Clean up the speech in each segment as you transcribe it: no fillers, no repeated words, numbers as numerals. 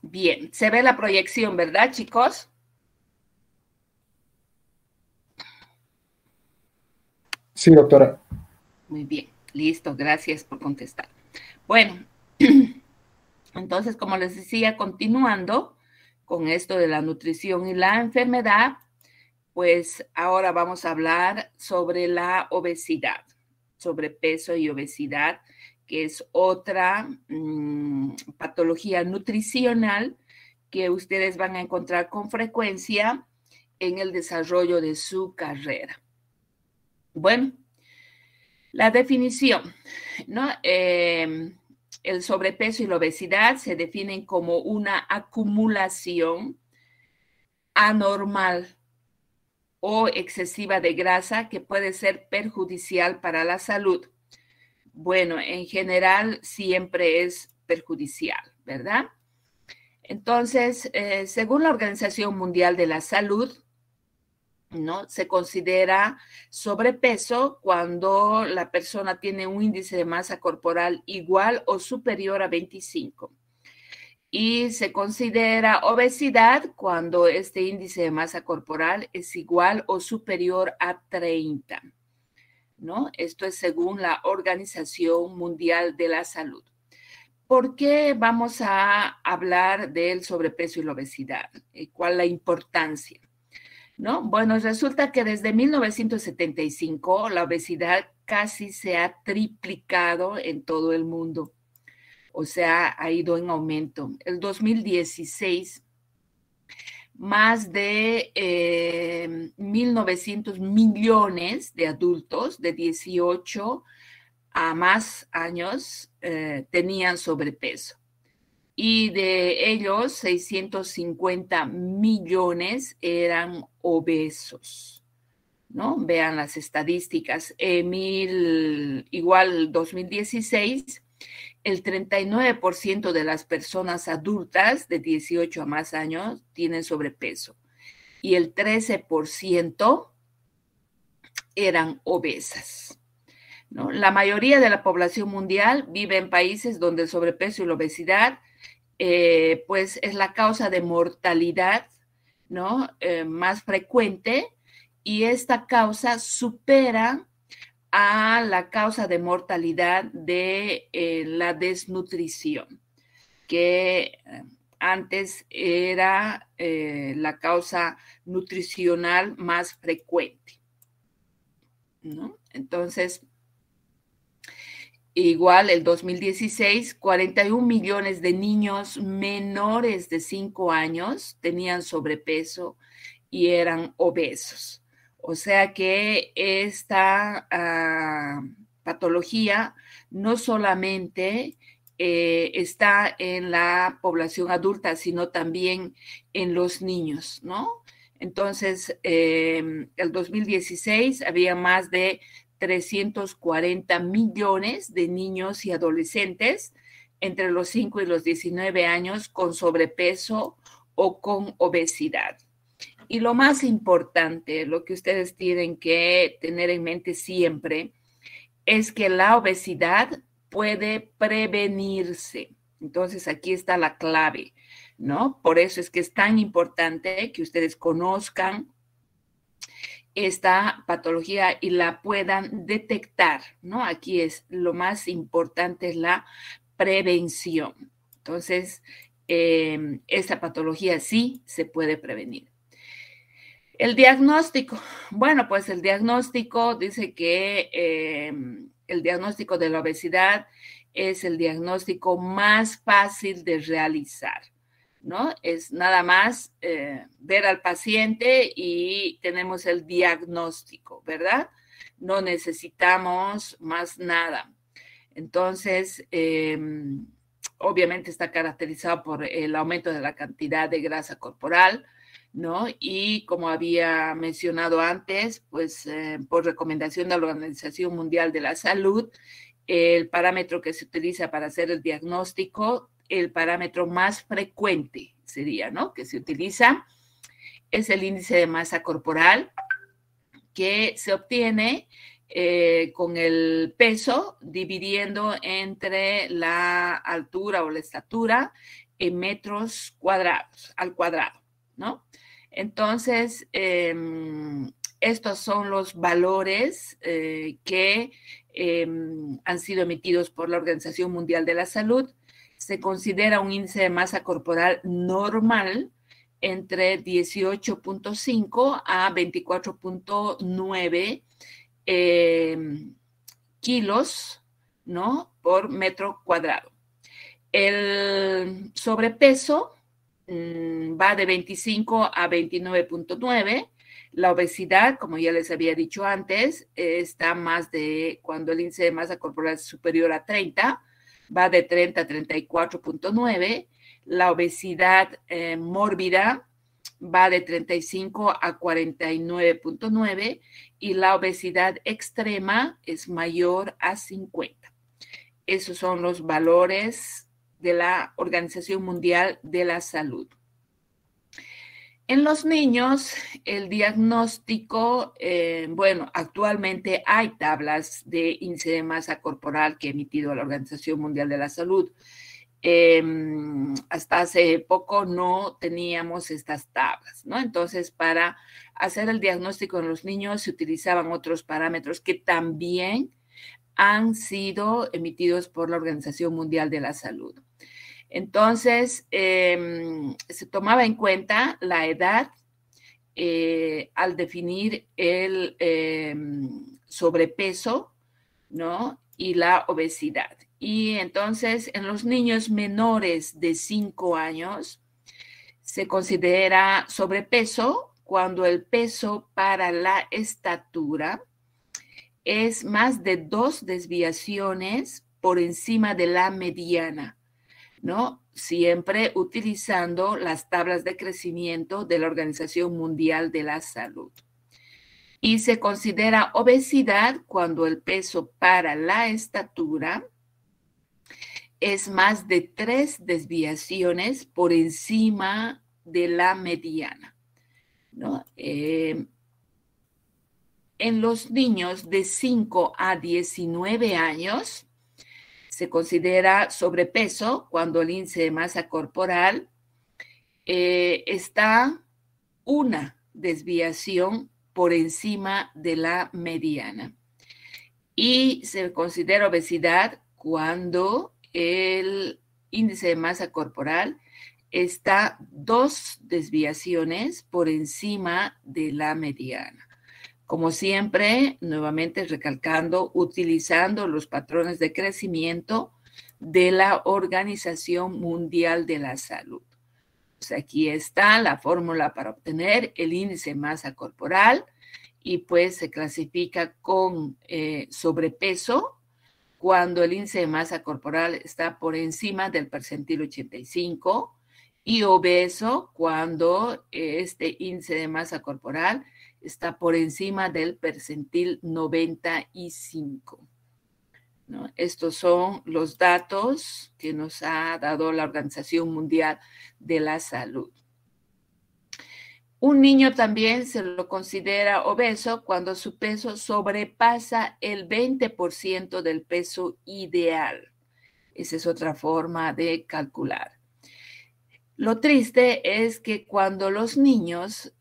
Bien, se ve la proyección, ¿verdad, chicos? Sí, doctora. Muy bien, listo, gracias por contestar. Bueno, entonces, como les decía, continuando con esto de la nutrición y la enfermedad, pues ahora vamos a hablar sobre la obesidad, sobrepeso y obesidad, que es otra patología nutricional que ustedes van a encontrar con frecuencia en el desarrollo de su carrera. Bueno, la definición, ¿no? El sobrepeso y la obesidad se definen como una acumulación anormal o excesiva de grasa que puede ser perjudicial para la salud. Bueno, en general siempre es perjudicial, ¿verdad? Entonces, según la Organización Mundial de la Salud, ¿no? Se considera sobrepeso cuando la persona tiene un índice de masa corporal igual o superior a 25. Y se considera obesidad cuando este índice de masa corporal es igual o superior a 30, ¿no? Esto es según la Organización Mundial de la Salud. ¿Por qué vamos a hablar del sobrepeso y la obesidad? ¿Cuál es la importancia? ¿No? Bueno, resulta que desde 1975 la obesidad casi se ha triplicado en todo el mundo, o sea, ha ido en aumento. El 2016, más de 1.900 millones de adultos de 18 a más años tenían sobrepeso. Y de ellos, 650 millones eran obesos, ¿no? Vean las estadísticas. Igual 2016, el 39% de las personas adultas de 18 a más años tienen sobrepeso y el 13% eran obesas, ¿no? La mayoría de la población mundial vive en países donde el sobrepeso y la obesidad pues es la causa de mortalidad, ¿no? Más frecuente, y esta causa supera a la causa de mortalidad de la desnutrición, que antes era la causa nutricional más frecuente, ¿no? Entonces, igual el 2016, 41 millones de niños menores de 5 años tenían sobrepeso y eran obesos. O sea que esta patología no solamente está en la población adulta, sino también en los niños, ¿no? Entonces, el 2016 había más de 340 millones de niños y adolescentes entre los 5 y los 19 años con sobrepeso o con obesidad. Y lo más importante, lo que ustedes tienen que tener en mente siempre, es que la obesidad puede prevenirse. Entonces, aquí está la clave, ¿no? Por eso es que es tan importante que ustedes conozcan esta patología y la puedan detectar, ¿no? Aquí es lo más importante, es la prevención. Entonces, esta patología sí se puede prevenir. El diagnóstico. Bueno, pues el diagnóstico dice que el diagnóstico de la obesidad es el diagnóstico más fácil de realizar, ¿no? Es nada más ver al paciente y tenemos el diagnóstico, ¿verdad? No necesitamos más nada. Entonces, obviamente está caracterizado por el aumento de la cantidad de grasa corporal, ¿no? Y como había mencionado antes, pues por recomendación de la Organización Mundial de la Salud, el parámetro que se utiliza para hacer el diagnóstico, el parámetro más frecuente sería, ¿no? Que se utiliza es el índice de masa corporal, que se obtiene con el peso dividiendo entre la altura o la estatura metros cuadrados al cuadrado, ¿no? Entonces, estos son los valores que han sido emitidos por la Organización Mundial de la Salud. Se considera un índice de masa corporal normal entre 18.5 a 24.9 kilos, ¿no?, por metro cuadrado. El sobrepeso va de 25 a 29.9. La obesidad, como ya les había dicho antes, está más de cuando el índice de masa corporal es superior a 30, va de 30 a 34.9. La obesidad mórbida va de 35 a 49.9 y la obesidad extrema es mayor a 50. Esos son los valores de la Organización Mundial de la Salud. En los niños, el diagnóstico, bueno, actualmente hay tablas de índice de masa corporal que ha emitido la Organización Mundial de la Salud. Hasta hace poco no teníamos estas tablas, ¿no? Entonces, para hacer el diagnóstico en los niños se utilizaban otros parámetros que también han sido emitidos por la Organización Mundial de la Salud. Entonces, se tomaba en cuenta la edad al definir el sobrepeso, ¿no?, y la obesidad. Y entonces, en los niños menores de 5 años, se considera sobrepeso cuando el peso para la estatura es más de 2 desviaciones por encima de la mediana, ¿no? Siempre utilizando las tablas de crecimiento de la Organización Mundial de la Salud. Y se considera obesidad cuando el peso para la estatura es más de 3 desviaciones por encima de la mediana, ¿no? En los niños de 5 a 19 años, se considera sobrepeso cuando el índice de masa corporal está 1 desviación por encima de la mediana. Y se considera obesidad cuando el índice de masa corporal está 2 desviaciones por encima de la mediana. Como siempre, nuevamente recalcando, utilizando los patrones de crecimiento de la Organización Mundial de la Salud. Pues aquí está la fórmula para obtener el índice de masa corporal y pues se clasifica con sobrepeso cuando el índice de masa corporal está por encima del percentil 85 y obeso cuando este índice de masa corporal está por encima del percentil 95. ¿No? Estos son los datos que nos ha dado la Organización Mundial de la Salud. Un niño también se lo considera obeso cuando su peso sobrepasa el 20% del peso ideal. Esa es otra forma de calcular. Lo triste es que cuando los niños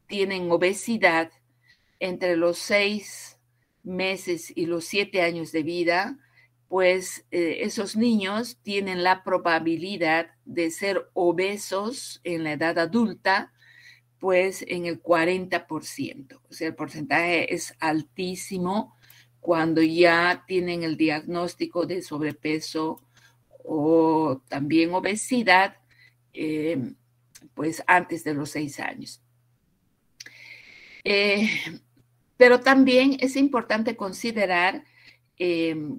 tienen obesidad entre los 6 meses y los 7 años de vida, pues esos niños tienen la probabilidad de ser obesos en la edad adulta, pues en el 40%. O sea, el porcentaje es altísimo cuando ya tienen el diagnóstico de sobrepeso o también obesidad, pues antes de los 6 años. Pero también es importante considerar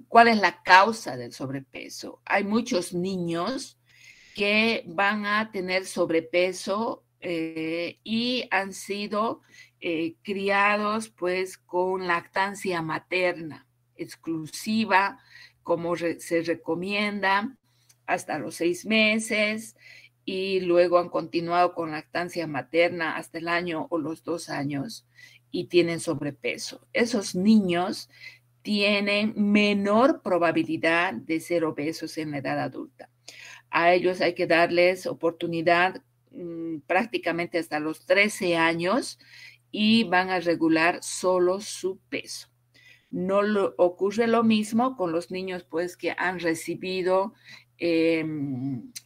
cuál es la causa del sobrepeso. Hay muchos niños que van a tener sobrepeso y han sido criados pues con lactancia materna exclusiva, como se recomienda, hasta los 6 meses, y luego han continuado con lactancia materna hasta el año o los 2 años y tienen sobrepeso. Esos niños tienen menor probabilidad de ser obesos en la edad adulta. A ellos hay que darles oportunidad prácticamente hasta los 13 años y van a regular solo su peso. No ocurre lo mismo con los niños, pues, que han recibido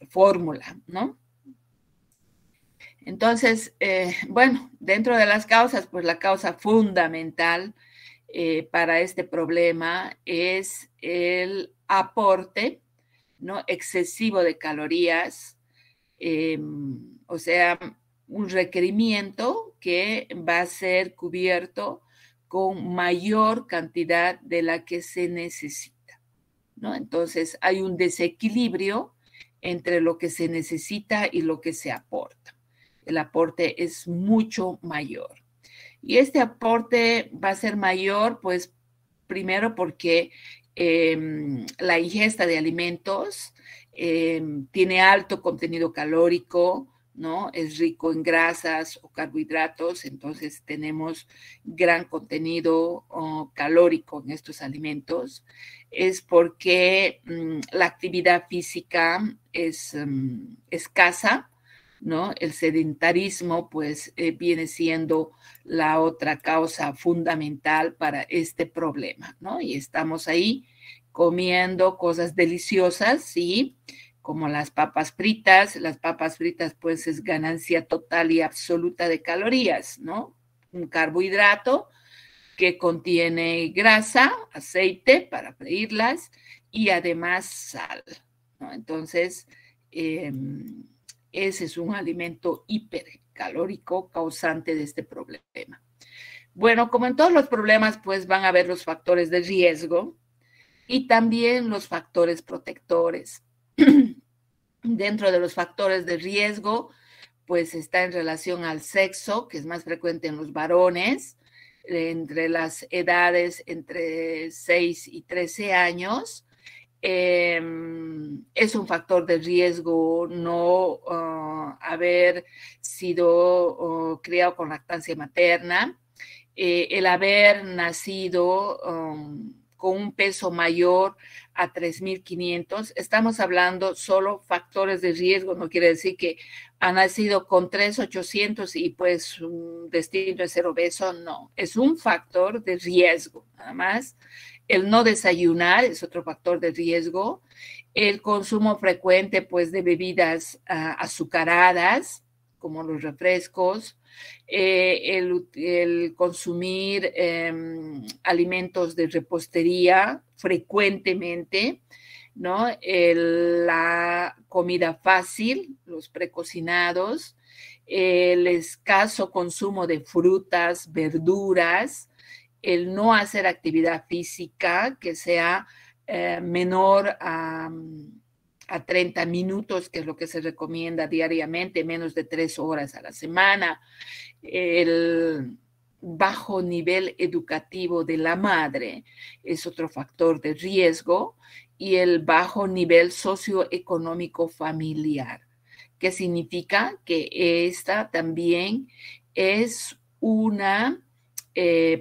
fórmula, ¿no? Entonces, bueno, dentro de las causas, pues la causa fundamental para este problema es el aporte, ¿no?, excesivo de calorías, o sea, un requerimiento que va a ser cubierto con mayor cantidad de la que se necesita, ¿no? Entonces, hay un desequilibrio entre lo que se necesita y lo que se aporta. El aporte es mucho mayor. Y este aporte va a ser mayor, pues, primero porque la ingesta de alimentos tiene alto contenido calórico, ¿no? Es rico en grasas o carbohidratos, entonces tenemos gran contenido calórico en estos alimentos. Es porque la actividad física es escasa, ¿no? El sedentarismo, pues, viene siendo la otra causa fundamental para este problema, ¿no? Y estamos ahí comiendo cosas deliciosas, sí, como las papas fritas. Las papas fritas, pues, es ganancia total y absoluta de calorías, ¿no? Un carbohidrato que contiene grasa, aceite para freírlas y además sal, ¿no? Entonces, ese es un alimento hipercalórico causante de este problema. Bueno, como en todos los problemas, pues van a haber los factores de riesgo y también los factores protectores. Dentro de los factores de riesgo, pues está en relación al sexo, que es más frecuente en los varones, entre las edades entre 6 y 13 años. Es un factor de riesgo no haber sido criado con lactancia materna, el haber nacido con un peso mayor a 3.500. Estamos hablando solo factores de riesgo, no quiere decir que ha nacido con 3.800 y pues un destino de ser obeso, no, es un factor de riesgo, nada más. El no desayunar es otro factor de riesgo. El consumo frecuente, pues, de bebidas azucaradas, como los refrescos. El consumir alimentos de repostería frecuentemente, ¿no? La comida fácil, los precocinados. El escaso consumo de frutas, verduras. El no hacer actividad física que sea menor a 30 minutos, que es lo que se recomienda diariamente, menos de 3 horas a la semana. El bajo nivel educativo de la madre es otro factor de riesgo, y el bajo nivel socioeconómico familiar, que significa que esta también es una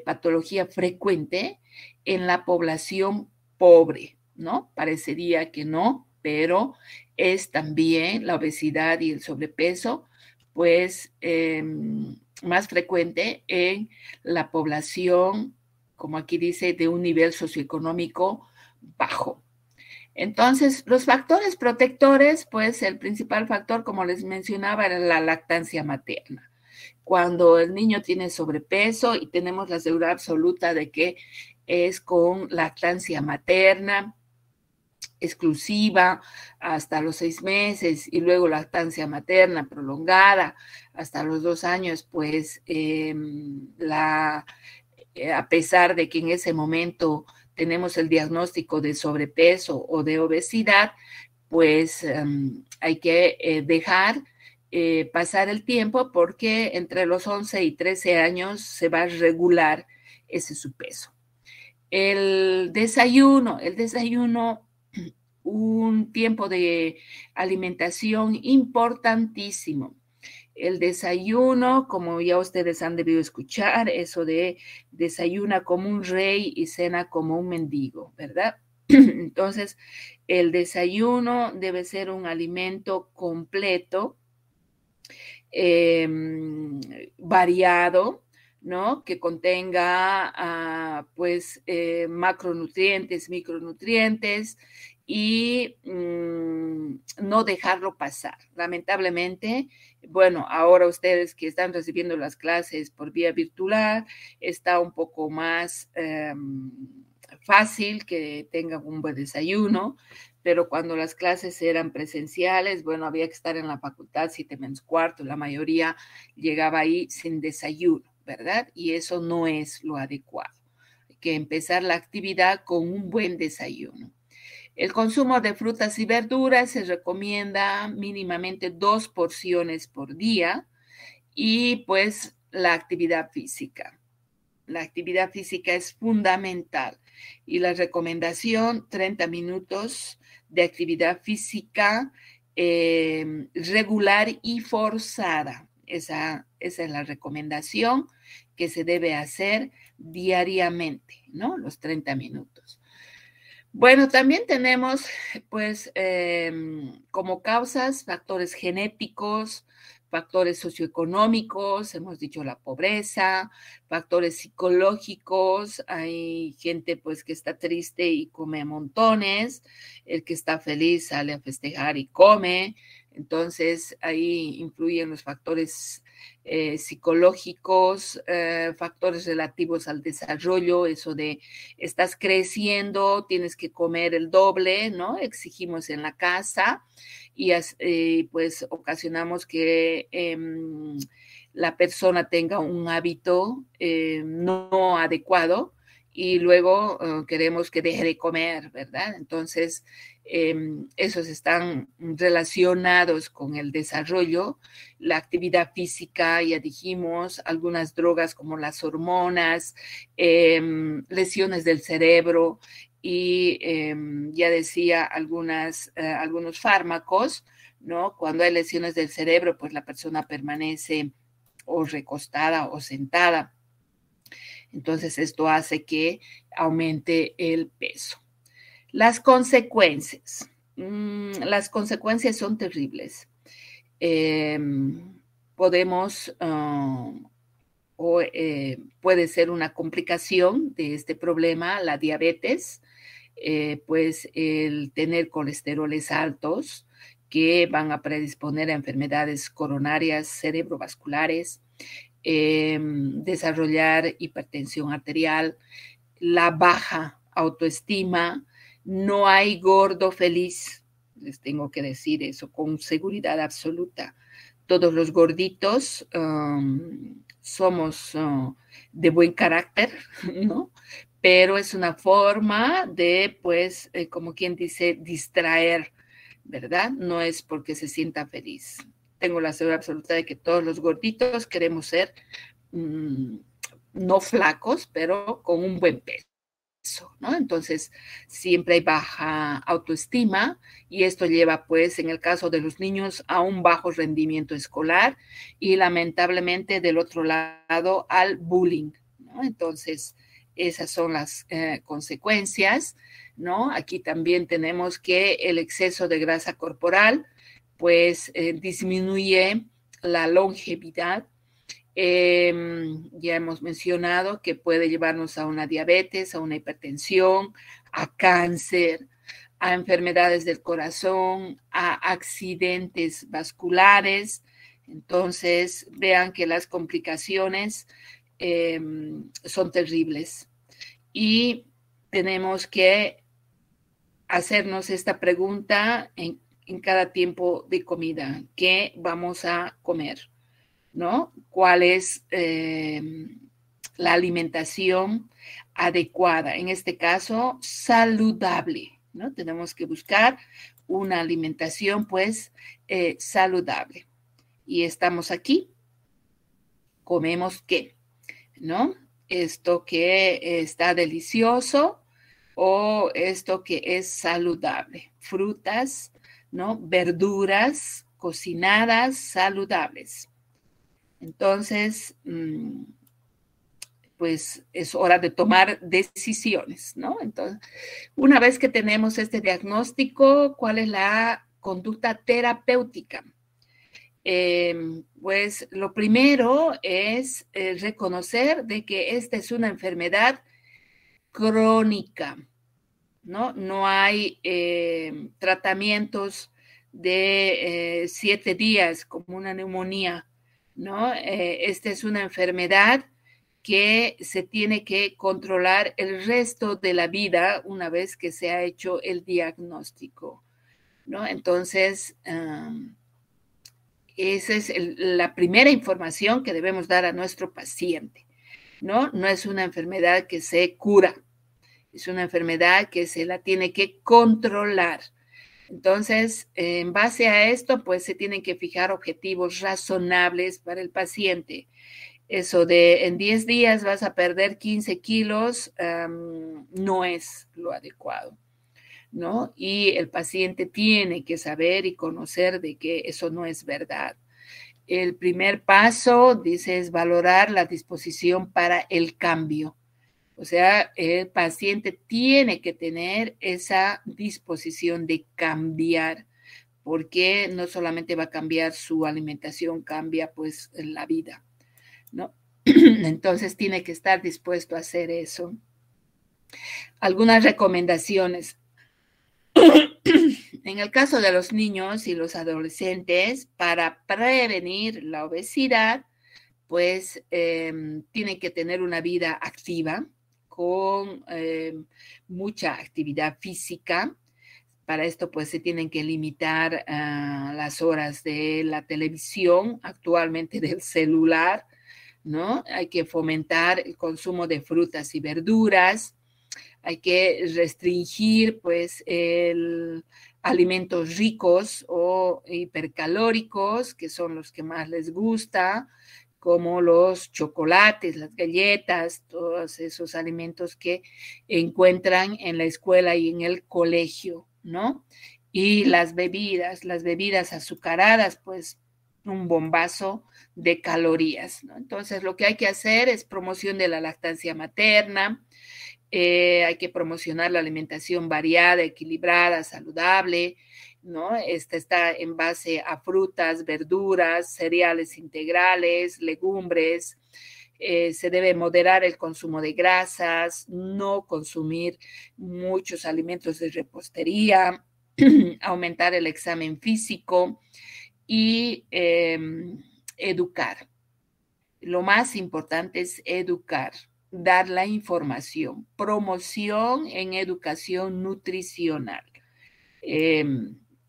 patología frecuente en la población pobre, ¿no? Parecería que no, pero es también la obesidad y el sobrepeso, pues más frecuente en la población, como aquí dice, de un nivel socioeconómico bajo. Entonces, los factores protectores, pues el principal factor, como les mencionaba, era la lactancia materna. Cuando el niño tiene sobrepeso y tenemos la seguridad absoluta de que es con lactancia materna exclusiva hasta los 6 meses y luego lactancia materna prolongada hasta los 2 años, pues a pesar de que en ese momento tenemos el diagnóstico de sobrepeso o de obesidad, pues hay que dejar pasar el tiempo, porque entre los 11 y 13 años se va a regular ese su peso. El desayuno, un tiempo de alimentación importantísimo. El desayuno, como ya ustedes han debido escuchar, eso de desayuna como un rey y cena como un mendigo, ¿verdad? Entonces, el desayuno debe ser un alimento completo, variado, ¿no? Que contenga, pues, macronutrientes, micronutrientes y no dejarlo pasar. Lamentablemente, bueno, ahora ustedes que están recibiendo las clases por vía virtual, está un poco más fácil que tengan un buen desayuno, pero cuando las clases eran presenciales, bueno, había que estar en la facultad 7:15, la mayoría llegaba ahí sin desayuno, ¿verdad? Y eso no es lo adecuado. Hay que empezar la actividad con un buen desayuno. El consumo de frutas y verduras se recomienda mínimamente 2 porciones por día y pues la actividad física. La actividad física es fundamental y la recomendación 30 minutos de actividad física regular y forzada. Esa es la recomendación que se debe hacer diariamente, ¿no? Los 30 minutos. Bueno, también tenemos, pues, como causas, factores genéticos, factores socioeconómicos, hemos dicho la pobreza, factores psicológicos, hay gente, pues, que está triste y come montones, el que está feliz sale a festejar y come, entonces ahí influyen los factores psicológicos, factores relativos al desarrollo, eso de estás creciendo, tienes que comer el doble, ¿no? Exigimos en la casa y pues ocasionamos que la persona tenga un hábito no adecuado y luego queremos que deje de comer, ¿verdad? Entonces, esos están relacionados con el desarrollo, la actividad física, ya dijimos, algunas drogas como las hormonas, lesiones del cerebro y ya decía algunos fármacos, ¿no? Cuando hay lesiones del cerebro, pues la persona permanece o recostada o sentada. Entonces, esto hace que aumente el peso. Las consecuencias. Las consecuencias son terribles. Podemos puede ser una complicación de este problema, la diabetes, pues el tener colesteroles altos que van a predisponer a enfermedades coronarias, cerebrovasculares, desarrollar hipertensión arterial, la baja autoestima, no hay gordo feliz, les tengo que decir eso con seguridad absoluta. Todos los gorditos somos de buen carácter, ¿no? Pero es una forma de, pues, como quien dice, distraer, ¿verdad? No es porque se sienta feliz. Tengo la seguridad absoluta de que todos los gorditos queremos ser no flacos, pero con un buen peso, ¿no? Entonces, siempre hay baja autoestima y esto lleva, pues, en el caso de los niños, a un bajo rendimiento escolar y lamentablemente del otro lado al bullying, ¿no? Entonces, esas son las consecuencias, ¿no? Aquí también tenemos que el exceso de grasa corporal, pues, disminuye la longevidad. Ya hemos mencionado que puede llevarnos a una diabetes, a una hipertensión, a cáncer, a enfermedades del corazón, a accidentes vasculares. Entonces, vean que las complicaciones son terribles. Y tenemos que hacernos esta pregunta en cada tiempo de comida. ¿Qué vamos a comer? ¿No? ¿Cuál es la alimentación adecuada? En este caso, saludable, ¿no? Tenemos que buscar una alimentación, pues, saludable. Y estamos aquí, comemos ¿qué? ¿No? Esto que está delicioso o esto que es saludable. Frutas, ¿no? Verduras cocinadas saludables. Entonces, pues es hora de tomar decisiones, ¿no? Entonces, una vez que tenemos este diagnóstico, ¿cuál es la conducta terapéutica? Pues lo primero es reconocer de que esta es una enfermedad crónica, ¿no? No hay tratamientos de 7 días como una neumonía, ¿no? Esta es una enfermedad que se tiene que controlar el resto de la vida una vez que se ha hecho el diagnóstico, ¿no? Entonces, esa es la primera información que debemos dar a nuestro paciente, ¿no? No es una enfermedad que se cura, es una enfermedad que se la tiene que controlar. Entonces, en base a esto, pues se tienen que fijar objetivos razonables para el paciente. Eso de en 10 días vas a perder 15 kilos no es lo adecuado, ¿no? Y el paciente tiene que saber y conocer de que eso no es verdad. El primer paso, dice, es valorar la disposición para el cambio. O sea, el paciente tiene que tener esa disposición de cambiar, porque no solamente va a cambiar su alimentación, cambia pues la vida, ¿no? Entonces tiene que estar dispuesto a hacer eso. Algunas recomendaciones. En el caso de los niños y los adolescentes, para prevenir la obesidad, pues tienen que tener una vida activa con mucha actividad física. Para esto, pues se tienen que limitar las horas de la televisión, actualmente del celular, ¿no? Hay que fomentar el consumo de frutas y verduras. Hay que restringir, pues, alimentos ricos o hipercalóricos, que son los que más les gusta, como los chocolates, las galletas, todos esos alimentos que encuentran en la escuela y en el colegio, ¿no? Y las bebidas azucaradas, pues un bombazo de calorías, ¿no? Entonces, lo que hay que hacer es promoción de la lactancia materna, hay que promocionar la alimentación variada, equilibrada, saludable, ¿no? Esta está en base a frutas, verduras, cereales integrales, legumbres. Se debe moderar el consumo de grasas, no consumir muchos alimentos de repostería, aumentar el examen físico y educar. Lo más importante es educar, dar la información, promoción en educación nutricional.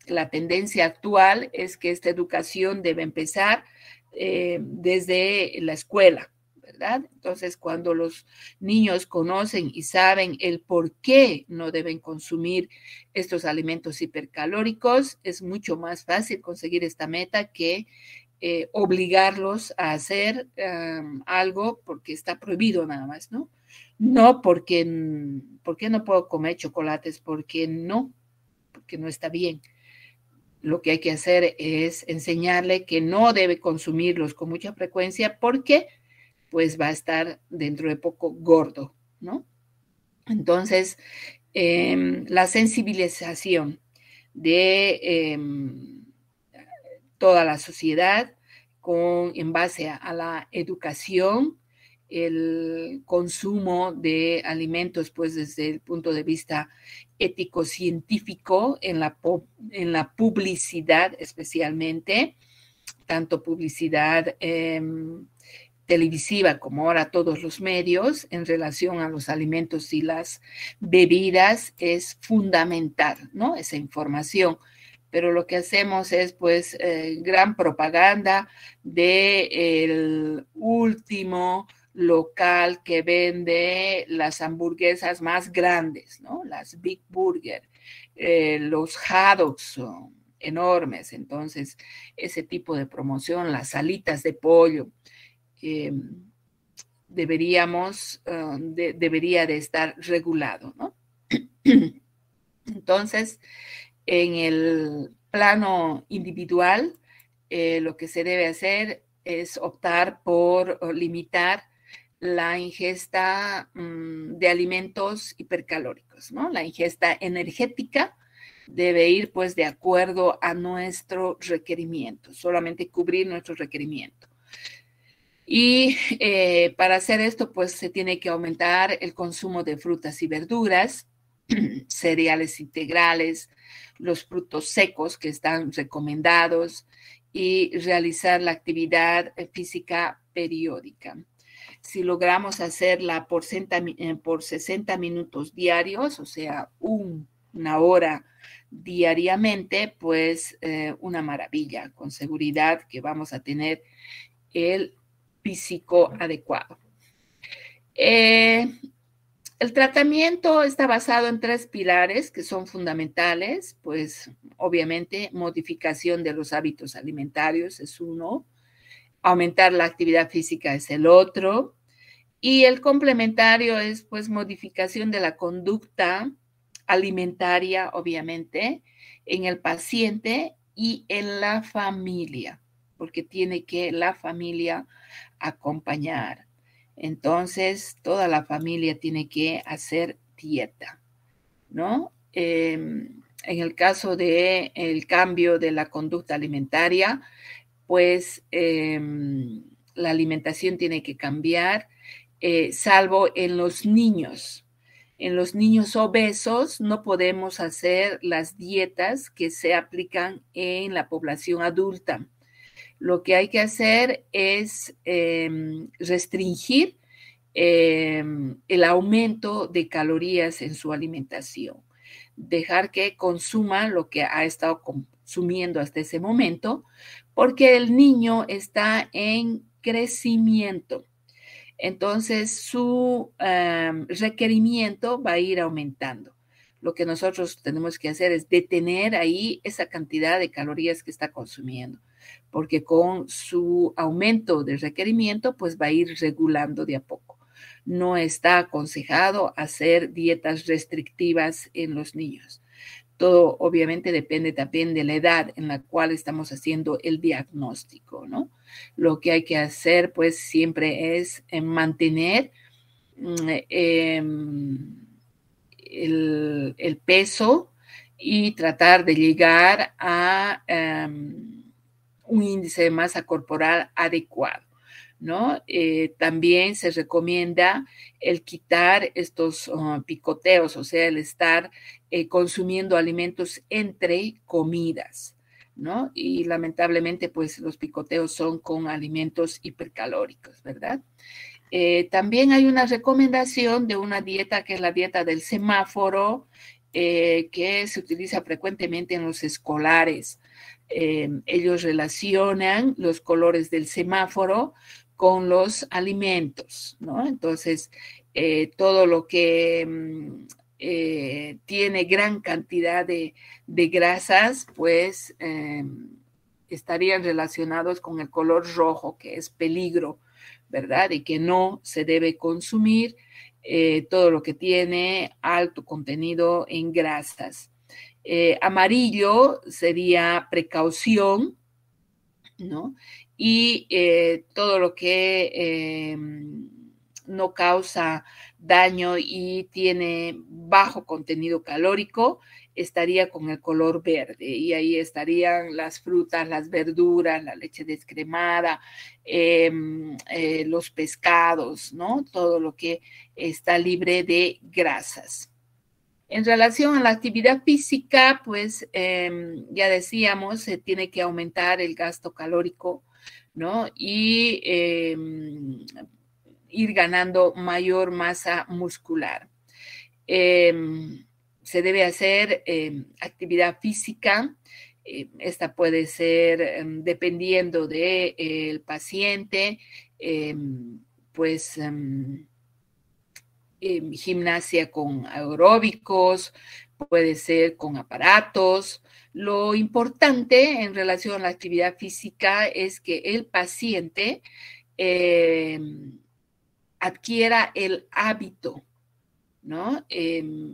La tendencia actual es que esta educación debe empezar desde la escuela, ¿verdad? Entonces, cuando los niños conocen y saben el por qué no deben consumir estos alimentos hipercalóricos, es mucho más fácil conseguir esta meta que obligarlos a hacer algo porque está prohibido nada más, ¿no? No porque no puedo comer chocolates, porque no está bien. Lo que hay que hacer es enseñarle que no debe consumirlos con mucha frecuencia porque pues va a estar dentro de poco gordo, ¿no? Entonces, la sensibilización de toda la sociedad en base a la educación, el consumo de alimentos, pues desde el punto de vista ético-científico, en la publicidad especialmente, tanto publicidad televisiva como ahora todos los medios en relación a los alimentos y las bebidas es fundamental, ¿no? Esa información. Pero lo que hacemos es, pues, gran propaganda del último local que vende las hamburguesas más grandes, ¿no? Las Big Burger, los hot dogs son enormes, entonces ese tipo de promoción, las alitas de pollo, debería de estar regulado, ¿no? Entonces, en el plano individual, lo que se debe hacer es optar por limitar la ingesta de alimentos hipercalóricos, ¿no? La ingesta energética debe ir pues de acuerdo a nuestro requerimiento, solamente cubrir nuestro requerimiento. Y para hacer esto, pues se tiene que aumentar el consumo de frutas y verduras, cereales integrales, los frutos secos que están recomendados y realizar la actividad física periódica. Si logramos hacerla por 60 minutos diarios, o sea, una hora diariamente, pues una maravilla, con seguridad que vamos a tener el físico adecuado. El tratamiento está basado en 3 pilares que son fundamentales, pues obviamente modificación de los hábitos alimentarios es uno, aumentar la actividad física es el otro, y el complementario es pues modificación de la conducta alimentaria, obviamente, en el paciente y en la familia, porque tiene que la familia acompañar. Entonces, toda la familia tiene que hacer dieta, ¿no? En el caso del cambio de la conducta alimentaria, pues la alimentación tiene que cambiar, salvo en los niños. En los niños obesos no podemos hacer las dietas que se aplican en la población adulta. Lo que hay que hacer es restringir el aumento de calorías en su alimentación, dejar que consuma lo que ha estado consumiendo hasta ese momento, porque el niño está en crecimiento. Entonces, su requerimiento va a ir aumentando. Lo que nosotros tenemos que hacer es detener ahí esa cantidad de calorías que está consumiendo, porque con su aumento de requerimiento, pues va a ir regulando de a poco. No está aconsejado hacer dietas restrictivas en los niños. Todo obviamente depende también de la edad en la cual estamos haciendo el diagnóstico, ¿no? Lo que hay que hacer, pues, siempre es mantener el peso y tratar de llegar a un índice de masa corporal adecuado, ¿no? También se recomienda el quitar estos picoteos, o sea, el estar consumiendo alimentos entre comidas, ¿no? Y lamentablemente, pues los picoteos son con alimentos hipercalóricos, ¿verdad? También hay una recomendación de una dieta que es la dieta del semáforo, que se utiliza frecuentemente en los escolares. Ellos relacionan los colores del semáforo con los alimentos, ¿no? Entonces, todo lo que tiene gran cantidad de grasas, pues estarían relacionados con el color rojo, que es peligro, ¿verdad? Y que no se debe consumir todo lo que tiene alto contenido en grasas. Amarillo sería precaución, ¿no? Y todo lo que no causa daño y tiene bajo contenido calórico estaría con el color verde, y ahí estarían las frutas, las verduras, la leche descremada, los pescados, ¿no? Todo lo que está libre de grasas. En relación a la actividad física, pues ya decíamos, se tiene que aumentar el gasto calórico, ¿no? Y ir ganando mayor masa muscular. Se debe hacer actividad física. Esta puede ser, dependiendo del paciente, pues gimnasia con aeróbicos, puede ser con aparatos. Lo importante en relación a la actividad física es que el paciente adquiera el hábito, ¿no?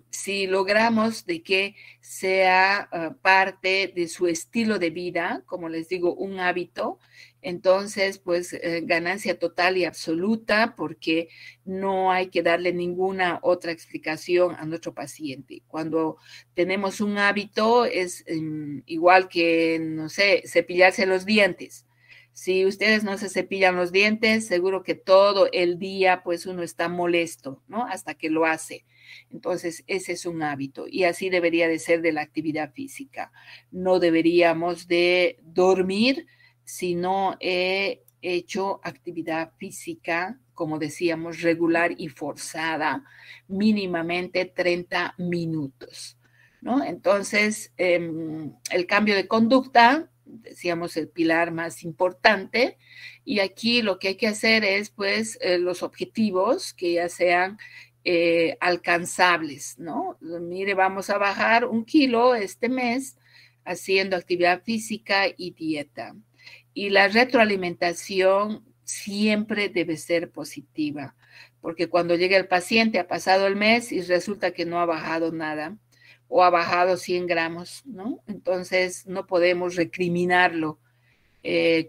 Si logramos de que sea parte de su estilo de vida, como les digo, un hábito, entonces, pues ganancia total y absoluta, porque no hay que darle ninguna otra explicación a nuestro paciente. Cuando tenemos un hábito, es igual que, no sé, cepillarse los dientes. Si ustedes no se cepillan los dientes, seguro que todo el día pues uno está molesto, ¿no? Hasta que lo hace. Entonces, ese es un hábito y así debería de ser de la actividad física. No deberíamos de dormir si no he hecho actividad física, como decíamos, regular y forzada, mínimamente 30 minutos, ¿no? Entonces, el cambio de conducta, decíamos, el pilar más importante. Y aquí lo que hay que hacer es, pues, los objetivos que ya sean alcanzables, ¿no? Mire, vamos a bajar 1 kilo este mes haciendo actividad física y dieta. Y la retroalimentación siempre debe ser positiva, porque cuando llega el paciente, ha pasado el mes y resulta que no ha bajado nada, o ha bajado 100 gramos, ¿no? Entonces no podemos recriminarlo.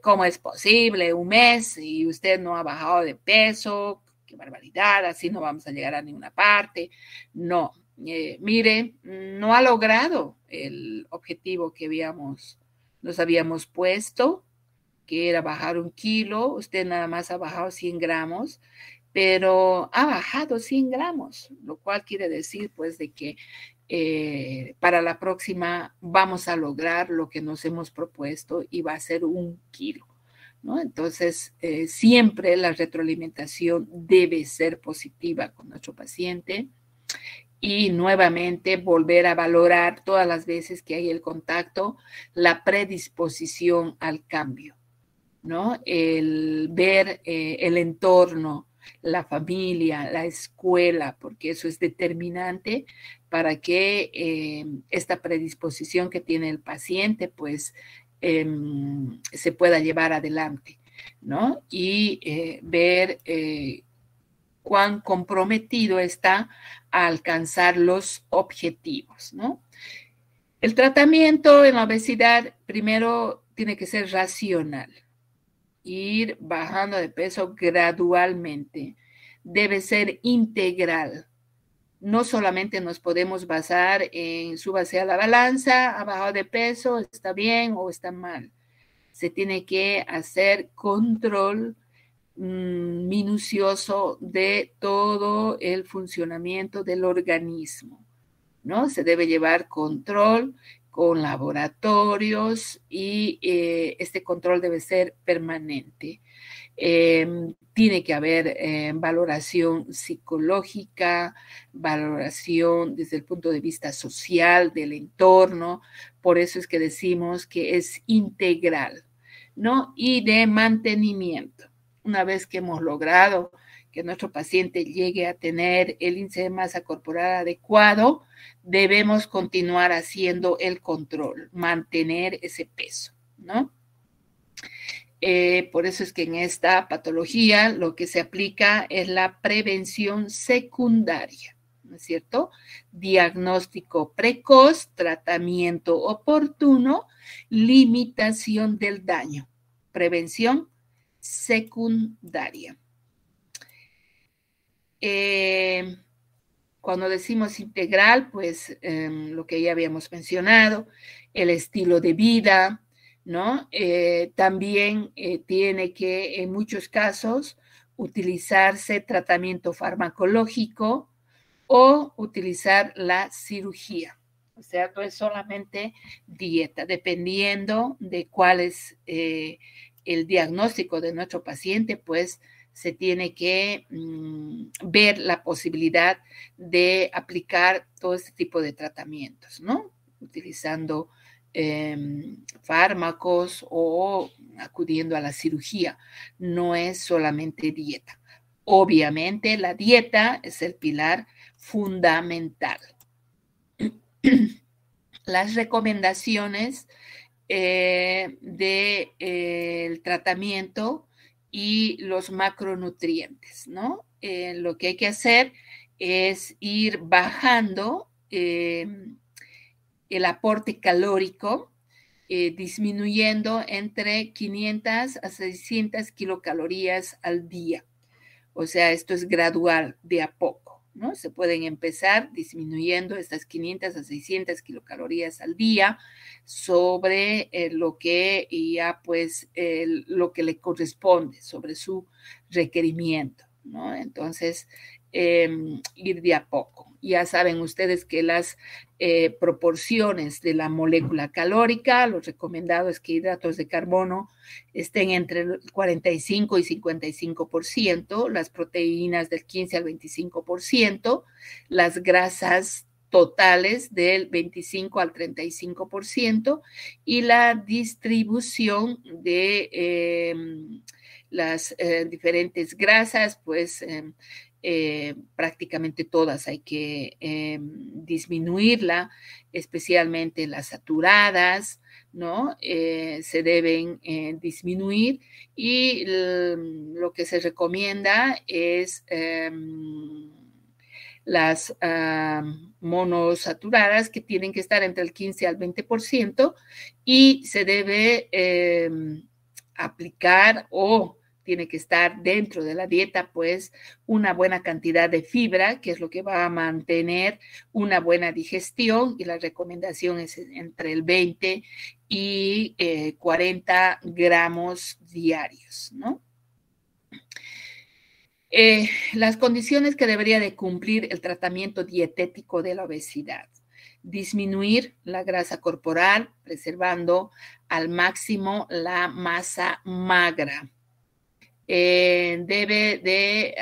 ¿Cómo es posible 1 mes y usted no ha bajado de peso? Qué barbaridad, así no vamos a llegar a ninguna parte. No, mire, no ha logrado el objetivo que nos habíamos puesto, que era bajar 1 kilo. Usted nada más ha bajado 100 gramos, pero ha bajado 100 gramos, lo cual quiere decir pues de que para la próxima vamos a lograr lo que nos hemos propuesto y va a ser 1 kilo, ¿no? Entonces, siempre la retroalimentación debe ser positiva con nuestro paciente y nuevamente volver a valorar todas las veces que hay el contacto, la predisposición al cambio, ¿no? El ver el entorno, la familia, la escuela, porque eso es determinante para que esta predisposición que tiene el paciente, pues, se pueda llevar adelante, ¿no? Y ver cuán comprometido está a alcanzar los objetivos, ¿no? El tratamiento en la obesidad primero tiene que ser racional, ir bajando de peso gradualmente, debe ser integral. No solamente nos podemos basar en súbase a la balanza, ha bajado de peso, está bien o está mal. Se tiene que hacer control minucioso de todo el funcionamiento del organismo, ¿no? Se debe llevar control con laboratorios y este control debe ser permanente. Tiene que haber valoración psicológica, valoración desde el punto de vista social del entorno, por eso es que decimos que es integral, ¿no? Y de mantenimiento. Una vez que hemos logrado que nuestro paciente llegue a tener el índice de masa corporal adecuado, debemos continuar haciendo el control, mantener ese peso, ¿no? Por eso es que en esta patología lo que se aplica es la prevención secundaria, ¿no es cierto? Diagnóstico precoz, tratamiento oportuno, limitación del daño, prevención secundaria. Cuando decimos integral, pues lo que ya habíamos mencionado, el estilo de vida, ¿no? También tiene que, en muchos casos, utilizarse tratamiento farmacológico o utilizar la cirugía. O sea, no es solamente dieta, dependiendo de cuál es el diagnóstico de nuestro paciente, pues se tiene que ver la posibilidad de aplicar todo este tipo de tratamientos, ¿no? Utilizando fármacos o acudiendo a la cirugía. No es solamente dieta. Obviamente la dieta es el pilar fundamental. Las recomendaciones del tratamiento y los macronutrientes, ¿no? Lo que hay que hacer es ir bajando el aporte calórico, disminuyendo entre 500 a 600 kilocalorías al día. O sea, esto es gradual, de a poco, ¿no? Se pueden empezar disminuyendo estas 500 a 600 kilocalorías al día sobre lo que ya, pues, lo que le corresponde, sobre su requerimiento, ¿no? Entonces, ir de a poco. Ya saben ustedes que las proporciones de la molécula calórica, lo recomendado es que hidratos de carbono estén entre el 45 y 55%, las proteínas del 15 al 25%, las grasas totales del 25 al 35% y la distribución de las diferentes grasas, pues prácticamente todas hay que disminuirla, especialmente las saturadas, ¿no? Se deben disminuir y lo que se recomienda es las monosaturadas, que tienen que estar entre el 15 al 20%, y se debe aplicar o tiene que estar dentro de la dieta, pues, una buena cantidad de fibra, que es lo que va a mantener una buena digestión, y la recomendación es entre el 20 y 40 gramos diarios, ¿no? Las condiciones que debería de cumplir el tratamiento dietético de la obesidad: disminuir la grasa corporal, preservando al máximo la masa magra. Debe de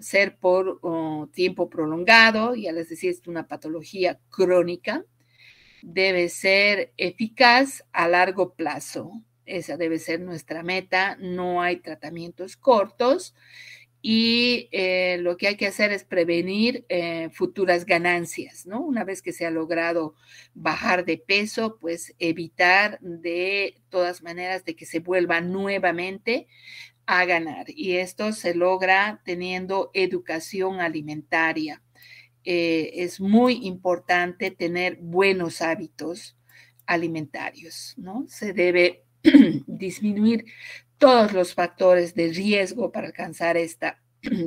ser por tiempo prolongado, ya les decía, es una patología crónica. Debe ser eficaz a largo plazo. Esa debe ser nuestra meta. No hay tratamientos cortos. Y lo que hay que hacer es prevenir futuras ganancias, ¿no? Una vez que se ha logrado bajar de peso, pues evitar de todas maneras de que se vuelva nuevamente a ganar. Y esto se logra teniendo educación alimentaria. Es muy importante tener buenos hábitos alimentarios, ¿no? Se debe disminuir todos los factores de riesgo para alcanzar esta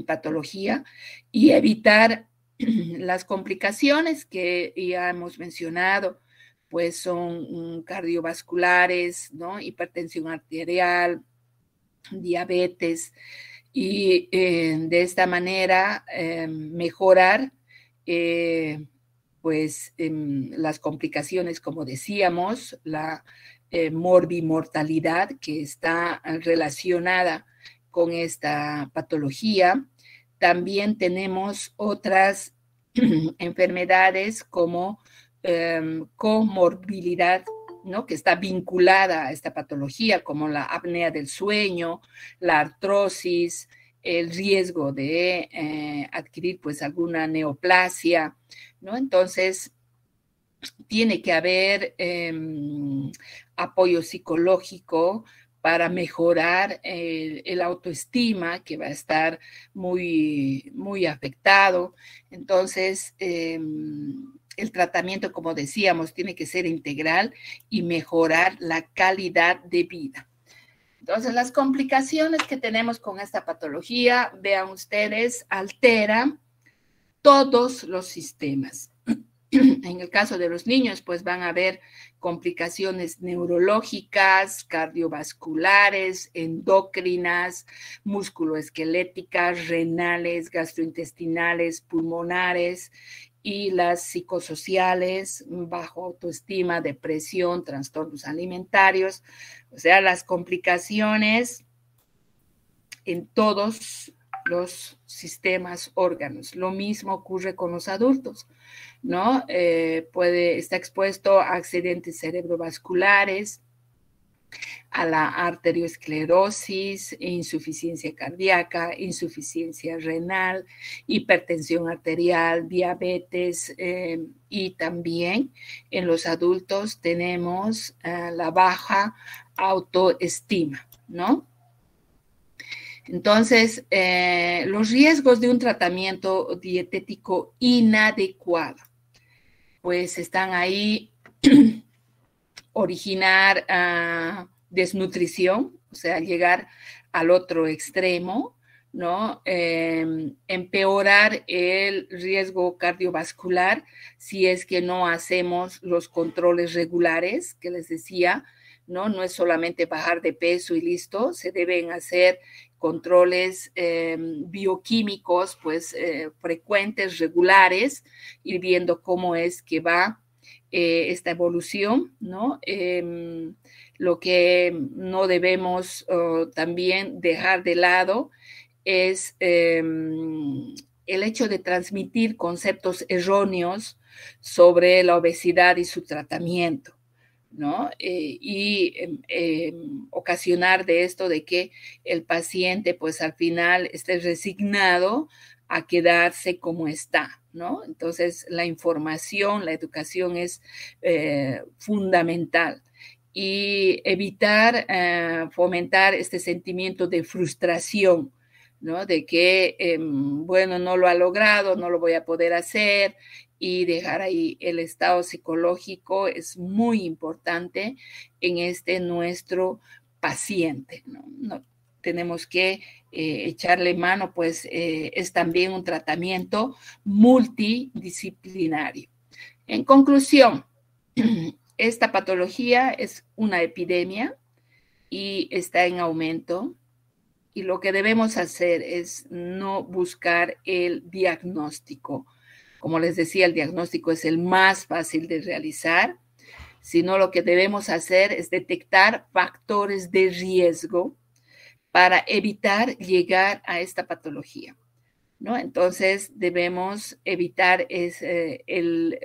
patología y evitar las complicaciones que ya hemos mencionado, pues son cardiovasculares, ¿no? Hipertensión arterial, diabetes, y de esta manera mejorar pues las complicaciones, como decíamos, la morbimortalidad que está relacionada con esta patología. También tenemos otras enfermedades como comorbilidad, ¿no? Que está vinculada a esta patología, como la apnea del sueño, la artrosis, el riesgo de adquirir pues alguna neoplasia, ¿no? Entonces, tiene que haber apoyo psicológico para mejorar el autoestima, que va a estar muy, muy afectado. Entonces, el tratamiento, como decíamos, tiene que ser integral y mejorar la calidad de vida. Entonces, las complicaciones que tenemos con esta patología, vean ustedes, altera todos los sistemas. En el caso de los niños, pues van a haber complicaciones neurológicas, cardiovasculares, endocrinas, musculoesqueléticas, renales, gastrointestinales, pulmonares, y las psicosociales, bajo autoestima, depresión, trastornos alimentarios. O sea, las complicaciones en todos los sistemas, órganos. Lo mismo ocurre con los adultos, ¿no? Está expuesto a accidentes cerebrovasculares, a la arteriosclerosis, insuficiencia cardíaca, insuficiencia renal, hipertensión arterial, diabetes, y también en los adultos tenemos la baja autoestima, ¿no? Entonces, los riesgos de un tratamiento dietético inadecuado, pues están ahí, originar desnutrición, o sea, llegar al otro extremo, ¿no? Empeorar el riesgo cardiovascular si es que no hacemos los controles regulares que les decía, ¿no? No es solamente bajar de peso y listo, se deben hacer controles bioquímicos, pues frecuentes, regulares, ir viendo cómo es que va esta evolución, ¿no? Lo que no debemos también dejar de lado es el hecho de transmitir conceptos erróneos sobre la obesidad y su tratamiento, ¿no? Ocasionar de esto de que el paciente pues al final esté resignado a quedarse como está, ¿no? Entonces la información, la educación es fundamental y evitar fomentar este sentimiento de frustración, ¿no? De que, bueno, no lo ha logrado, no lo voy a poder hacer, y dejar ahí el estado psicológico es muy importante en nuestro paciente, ¿no? No tenemos que echarle mano, pues es también un tratamiento multidisciplinario. En conclusión, esta patología es una epidemia y está en aumento. Y lo que debemos hacer es no buscar el diagnóstico. Como les decía, el diagnóstico es el más fácil de realizar, sino lo que debemos hacer es detectar factores de riesgo para evitar llegar a esta patología, ¿no? Entonces debemos evitar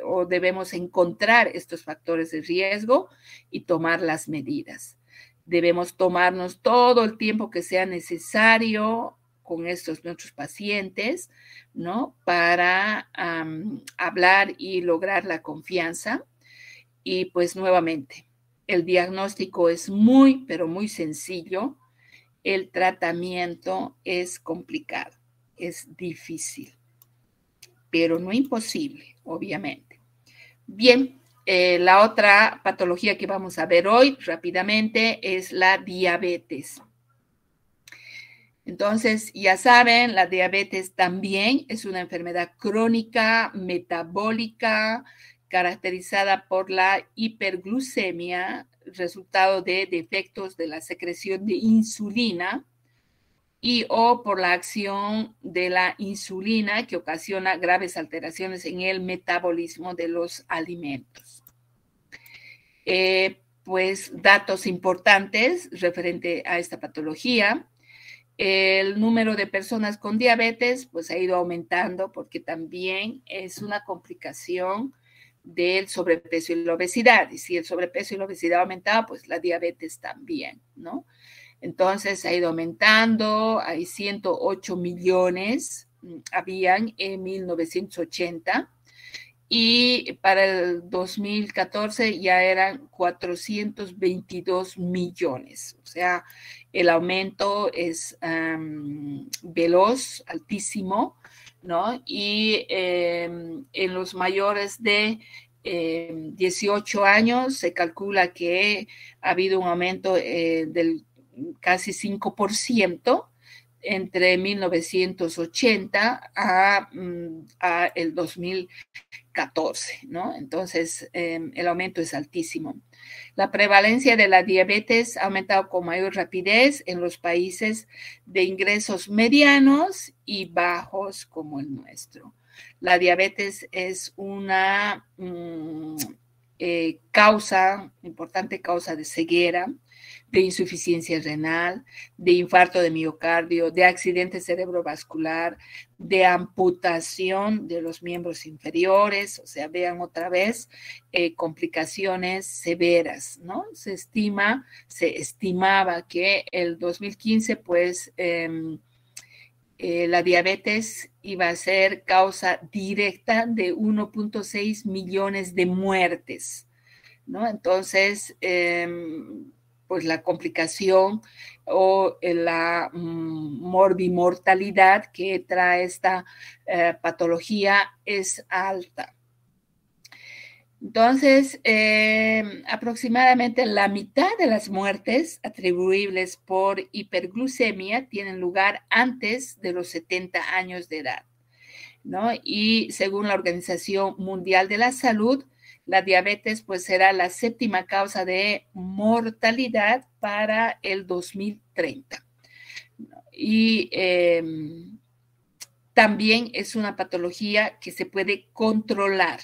o debemos encontrar estos factores de riesgo y tomar las medidas. Debemos tomarnos todo el tiempo que sea necesario con nuestros pacientes, ¿no? Para hablar y lograr la confianza. Y pues nuevamente, el diagnóstico es muy, pero muy sencillo. El tratamiento es complicado, es difícil, pero no imposible, obviamente. Bien, la otra patología que vamos a ver hoy rápidamente es la diabetes. Entonces, ya saben, la diabetes también es una enfermedad crónica, metabólica, caracterizada por la hiperglucemia, resultado de defectos de la secreción de insulina y o por la acción de la insulina que ocasiona graves alteraciones en el metabolismo de los alimentos. Pues datos importantes referente a esta patología. El número de personas con diabetes pues ha ido aumentando porque también es una complicación del sobrepeso y la obesidad. Y si el sobrepeso y la obesidad aumentaba, pues la diabetes también, ¿no? Entonces ha ido aumentando, hay 108 millones, habían en 1980, y para el 2014 ya eran 422 millones. O sea, el aumento es veloz, altísimo, ¿no? Y en los mayores de 18 años se calcula que ha habido un aumento del casi 5% entre 1980 a el 2014, ¿no? Entonces, el aumento es altísimo. La prevalencia de la diabetes ha aumentado con mayor rapidez en los países de ingresos medianos y bajos como el nuestro. La diabetes es una importante causa de ceguera, de insuficiencia renal, de infarto de miocardio, de accidente cerebrovascular, de amputación de los miembros inferiores, o sea, vean otra vez, complicaciones severas, ¿no? Se estimaba que el 2015, pues, la diabetes iba a ser causa directa de 1.6 millones de muertes, ¿no? Entonces, pues la complicación o la morbimortalidad que trae esta patología es alta. Entonces, aproximadamente la mitad de las muertes atribuibles por hiperglucemia tienen lugar antes de los 70 años de edad, ¿no? Y según la Organización Mundial de la Salud, la diabetes pues será la 7ª causa de mortalidad para el 2030. Y también es una patología que se puede controlar,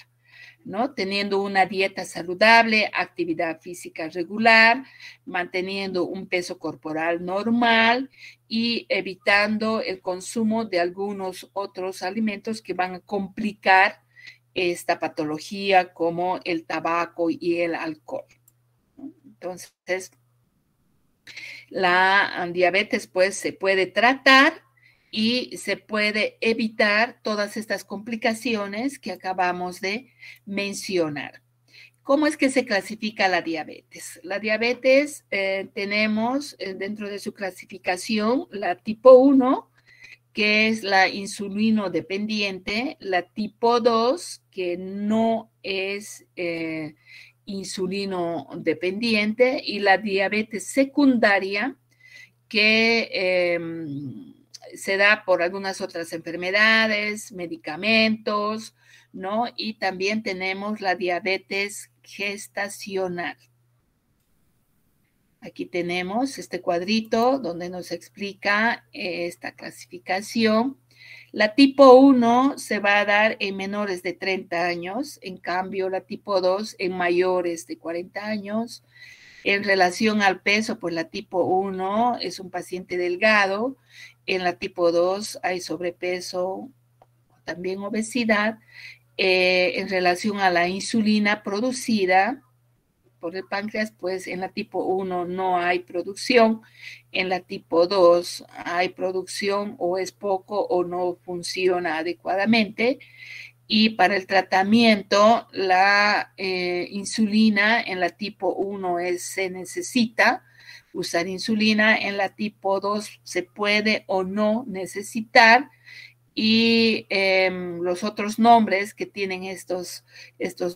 ¿no? Teniendo una dieta saludable, actividad física regular, manteniendo un peso corporal normal y evitando el consumo de algunos otros alimentos que van a complicar esta patología, como el tabaco y el alcohol. Entonces, la diabetes pues se puede tratar y se puede evitar todas estas complicaciones que acabamos de mencionar. ¿Cómo es que se clasifica la diabetes? La diabetes tenemos dentro de su clasificación la tipo 1, que es la insulino dependiente, la tipo 2, que no es insulino dependiente, y la diabetes secundaria, que se da por algunas otras enfermedades, medicamentos, ¿no? Y también tenemos la diabetes gestacional. Aquí tenemos este cuadrito donde nos explica esta clasificación. La tipo 1 se va a dar en menores de 30 años, en cambio la tipo 2 en mayores de 40 años. En relación al peso, pues la tipo 1 es un paciente delgado, en la tipo 2 hay sobrepeso, también obesidad. En relación a la insulina producida por el páncreas, pues en la tipo 1 no hay producción, en la tipo 2 hay producción o es poco o no funciona adecuadamente. Y para el tratamiento, la insulina en la tipo 1 se necesita usar insulina, en la tipo 2 se puede o no necesitar, y los otros nombres que tienen estos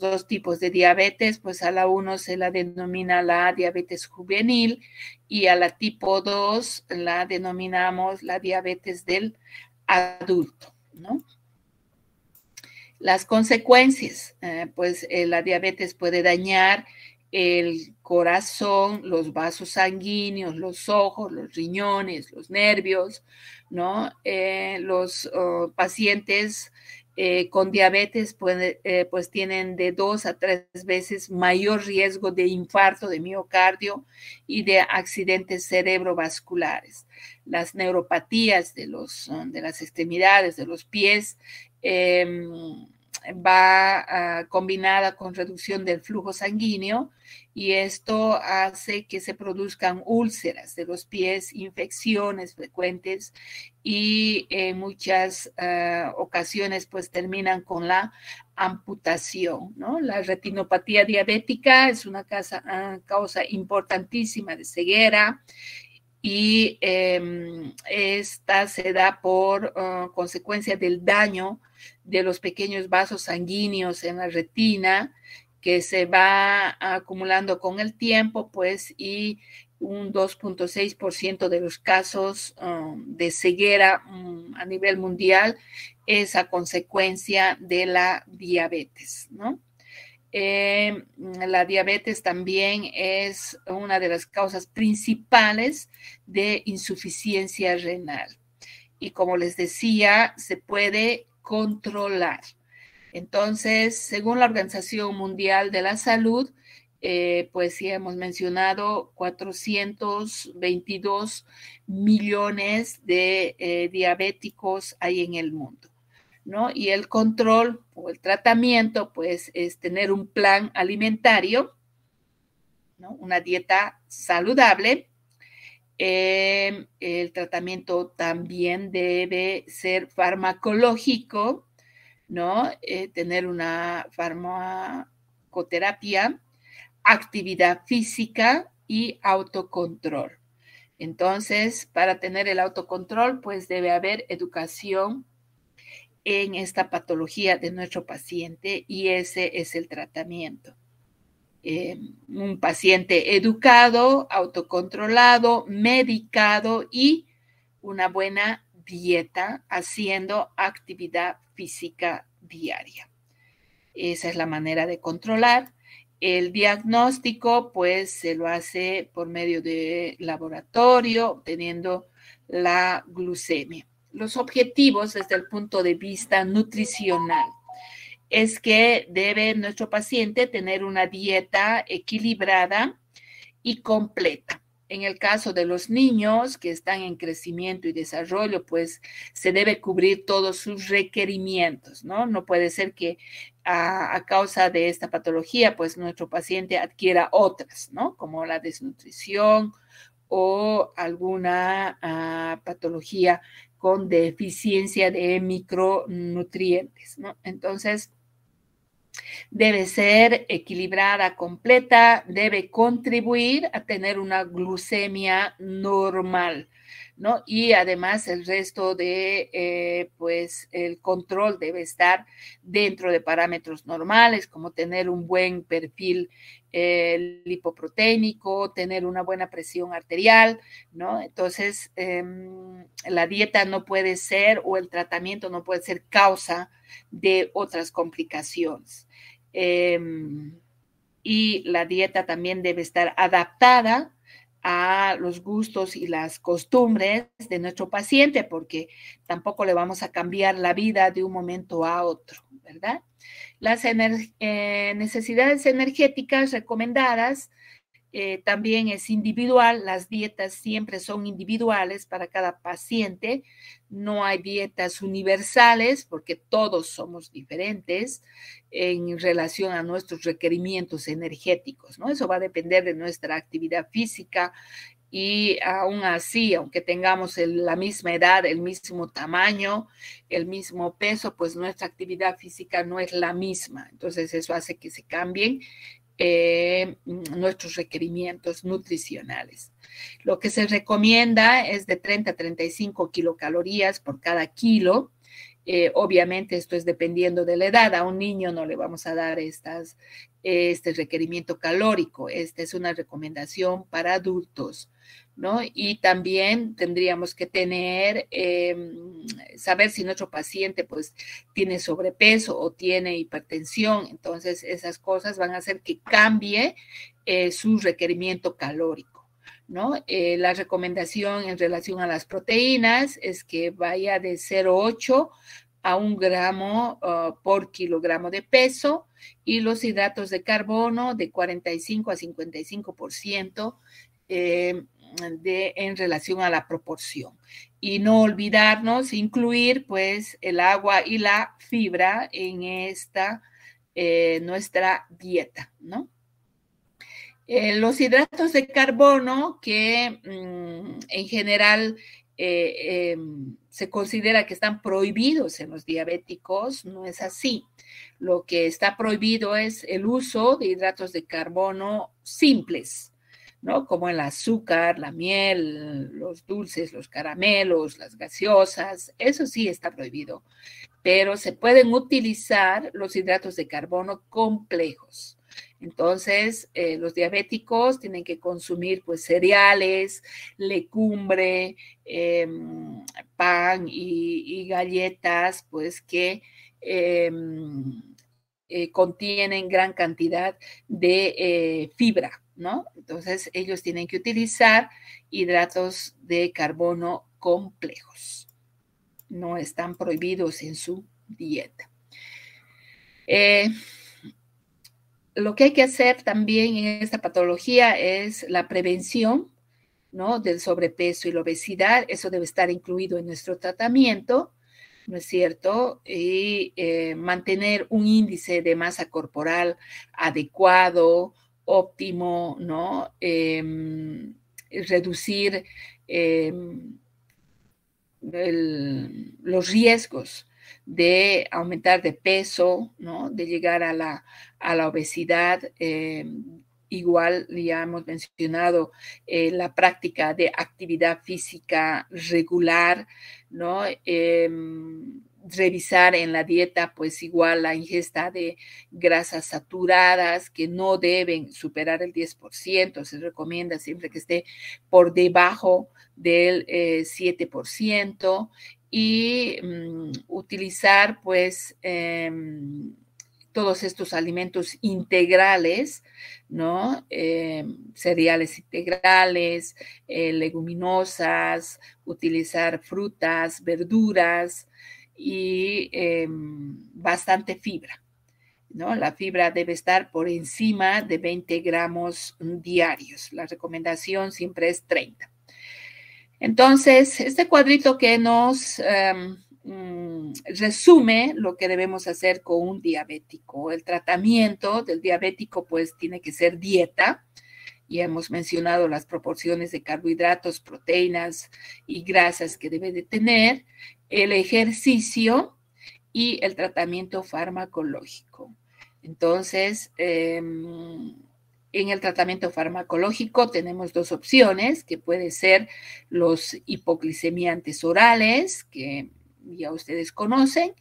dos tipos de diabetes, pues a la 1 se la denomina la diabetes juvenil y a la tipo 2 la denominamos la diabetes del adulto, ¿no? Las consecuencias, pues la diabetes puede dañar el corazón, los vasos sanguíneos, los ojos, los riñones, los nervios, ¿no? Los pacientes con diabetes pues tienen de 2 a 3 veces mayor riesgo de infarto de miocardio y de accidentes cerebrovasculares. Las neuropatías de las extremidades, de los pies, va combinada con reducción del flujo sanguíneo, y esto hace que se produzcan úlceras de los pies, infecciones frecuentes, y en muchas ocasiones pues terminan con la amputación, ¿no? La retinopatía diabética es una causa importantísima de ceguera, y esta se da por consecuencia del daño de los pequeños vasos sanguíneos en la retina, que se va acumulando con el tiempo, pues, y un 2.6% de los casos de ceguera a nivel mundial es a consecuencia de la diabetes, ¿no? La diabetes también es una de las causas principales de insuficiencia renal. Y como les decía, se puede controlar. Entonces, según la Organización Mundial de la Salud, pues sí hemos mencionado 422 millones de diabéticos hay en el mundo, ¿no? Y el control o el tratamiento, pues, es tener un plan alimentario, ¿no? Una dieta saludable. El tratamiento también debe ser farmacológico, ¿no? Tener una farmacoterapia, actividad física y autocontrol. Entonces, para tener el autocontrol, pues debe haber educación en esta patología de nuestro paciente y ese es el tratamiento. Un paciente educado, autocontrolado, medicado y una buena dieta haciendo actividad física diaria. Esa es la manera de controlar. El diagnóstico, pues, se lo hace por medio de laboratorio, obteniendo la glucemia. Los objetivos desde el punto de vista nutricional es que debe nuestro paciente tener una dieta equilibrada y completa. En el caso de los niños que están en crecimiento y desarrollo, pues se debe cubrir todos sus requerimientos, ¿no? No puede ser que a causa de esta patología, pues nuestro paciente adquiera otras, ¿no? Como la desnutrición o alguna patología con deficiencia de micronutrientes, ¿no? Entonces, debe ser equilibrada, completa, debe contribuir a tener una glucemia normal, ¿no? Y además el resto de, pues, el control debe estar dentro de parámetros normales, como tener un buen perfil lipoproteínico, tener una buena presión arterial, ¿no? Entonces, la dieta no puede ser, o el tratamiento no puede ser causa de otras complicaciones. Y la dieta también debe estar adaptada a los gustos y las costumbres de nuestro paciente, porque tampoco le vamos a cambiar la vida de un momento a otro, ¿verdad? Las necesidades energéticas recomendadas también es individual, las dietas siempre son individuales para cada paciente, no hay dietas universales porque todos somos diferentes en relación a nuestros requerimientos energéticos, ¿no? Eso va a depender de nuestra actividad física y aún así, aunque tengamos la misma edad, el mismo tamaño, el mismo peso, pues nuestra actividad física no es la misma. Entonces eso hace que se cambien nuestros requerimientos nutricionales. Lo que se recomienda es de 30 a 35 kilocalorías por cada kilo. Obviamente esto es dependiendo de la edad. A un niño no le vamos a dar este requerimiento calórico. Esta es una recomendación para adultos, ¿no? Y también tendríamos que tener, saber si nuestro paciente pues tiene sobrepeso o tiene hipertensión. Entonces esas cosas van a hacer que cambie su requerimiento calórico, ¿no? La recomendación en relación a las proteínas es que vaya de 0,8 a 1 gramo por kilogramo de peso, y los hidratos de carbono de 45 a 55% en relación a la proporción. Y no olvidarnos incluir pues el agua y la fibra en esta nuestra dieta, ¿no? Los hidratos de carbono que en general se considera que están prohibidos en los diabéticos, no es así. Lo que está prohibido es el uso de hidratos de carbono simples, ¿no? Como el azúcar, la miel, los dulces, los caramelos, las gaseosas, eso sí está prohibido. Pero se pueden utilizar los hidratos de carbono complejos. Entonces, los diabéticos tienen que consumir pues cereales, legumbre, pan y galletas, pues que contienen gran cantidad de fibra, ¿no? Entonces, ellos tienen que utilizar hidratos de carbono complejos. No están prohibidos en su dieta. Lo que hay que hacer también en esta patología es la prevención, ¿no? Del sobrepeso y la obesidad. Eso debe estar incluido en nuestro tratamiento, ¿no es cierto? Y mantener un índice de masa corporal adecuado, óptimo, ¿no? Reducir los riesgos de aumentar de peso, ¿no? De llegar a la obesidad, igual ya hemos mencionado la práctica de actividad física regular, ¿no? Revisar en la dieta, pues igual la ingesta de grasas saturadas que no deben superar el 10%, se recomienda siempre que esté por debajo del 7%, y utilizar pues todos estos alimentos integrales, ¿no? Cereales integrales, leguminosas, utilizar frutas, verduras y bastante fibra, ¿no? La fibra debe estar por encima de 20 gramos diarios. La recomendación siempre es 30. Entonces, este cuadrito que nos resume lo que debemos hacer con un diabético. El tratamiento del diabético pues tiene que ser dieta. Ya hemos mencionado las proporciones de carbohidratos, proteínas y grasas que debe de tener, el ejercicio y el tratamiento farmacológico. Entonces, en el tratamiento farmacológico tenemos dos opciones, que puede ser los hipoglicemiantes orales, que ya ustedes conocen,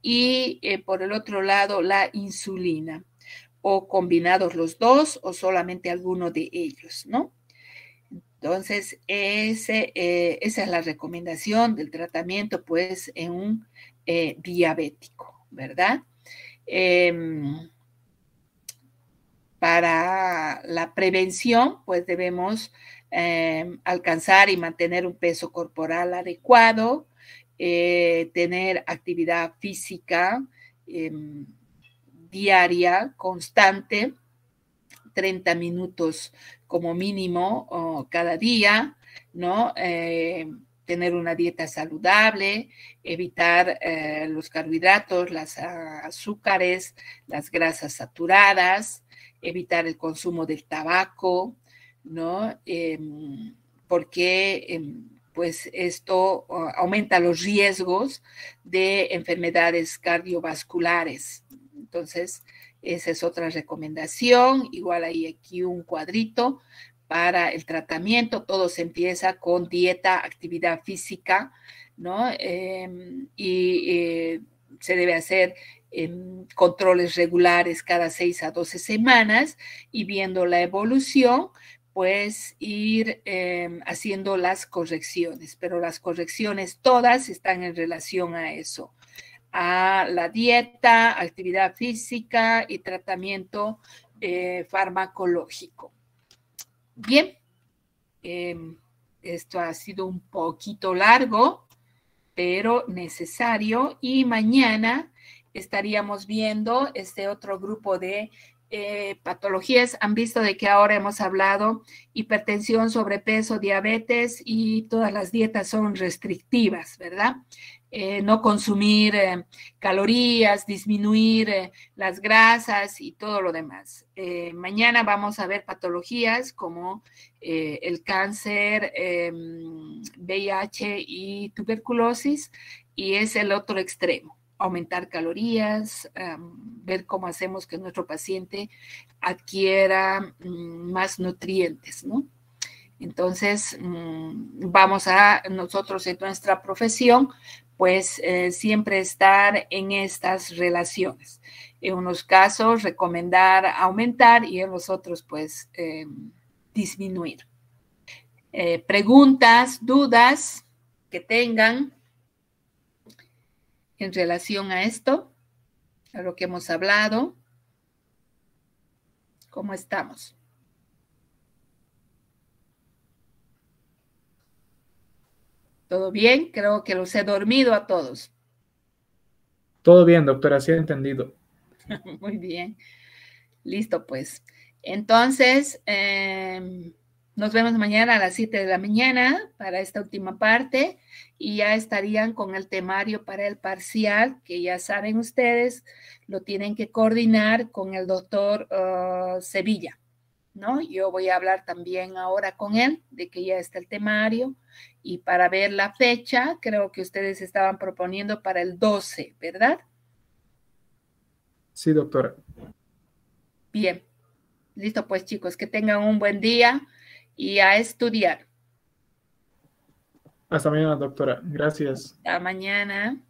y por el otro lado la insulina, o combinados los dos o solamente alguno de ellos, ¿no? Entonces, esa es la recomendación del tratamiento, pues, en un diabético, ¿verdad? Para la prevención, pues debemos alcanzar y mantener un peso corporal adecuado, tener actividad física diaria, constante, 30 minutos como mínimo cada día, ¿no? Tener una dieta saludable, evitar los carbohidratos, las azúcares, las grasas saturadas, evitar el consumo del tabaco, ¿no? Porque pues esto aumenta los riesgos de enfermedades cardiovasculares. Entonces, esa es otra recomendación. Igual hay aquí un cuadrito para el tratamiento. Todo se empieza con dieta, actividad física, ¿no? Se debe hacer controles regulares cada 6 a 12 semanas, y viendo la evolución, pues ir haciendo las correcciones, pero las correcciones todas están en relación a eso, a la dieta, actividad física y tratamiento farmacológico. Bien, esto ha sido un poquito largo, pero necesario, y mañana estaríamos viendo este otro grupo de patologías. Han visto de que ahora hemos hablado hipertensión, sobrepeso, diabetes, y todas las dietas son restrictivas, ¿verdad? No consumir calorías, disminuir las grasas y todo lo demás. Mañana vamos a ver patologías como el cáncer, VIH y tuberculosis, y es el otro extremo. Aumentar calorías, ver cómo hacemos que nuestro paciente adquiera más nutrientes, ¿no? Entonces, vamos a nosotros en nuestra profesión, pues siempre estar en estas relaciones. En unos casos recomendar aumentar y en los otros pues disminuir. Preguntas, dudas que tengan en relación a esto, a lo que hemos hablado. ¿Cómo estamos? ¿Todo bien? Creo que los he dormido a todos. Todo bien, doctora, sí he entendido. Muy bien. Listo, pues. Entonces, nos vemos mañana a las 7 de la mañana para esta última parte, y ya estarían con el temario para el parcial, que ya saben ustedes, lo tienen que coordinar con el doctor Sevilla, ¿no? Yo voy a hablar también ahora con él de que ya está el temario, y para ver la fecha, creo que ustedes estaban proponiendo para el 12, ¿verdad? Sí, doctora. Bien. Listo, pues chicos, que tengan un buen día y a estudiar. Hasta mañana, doctora. Gracias. Hasta mañana.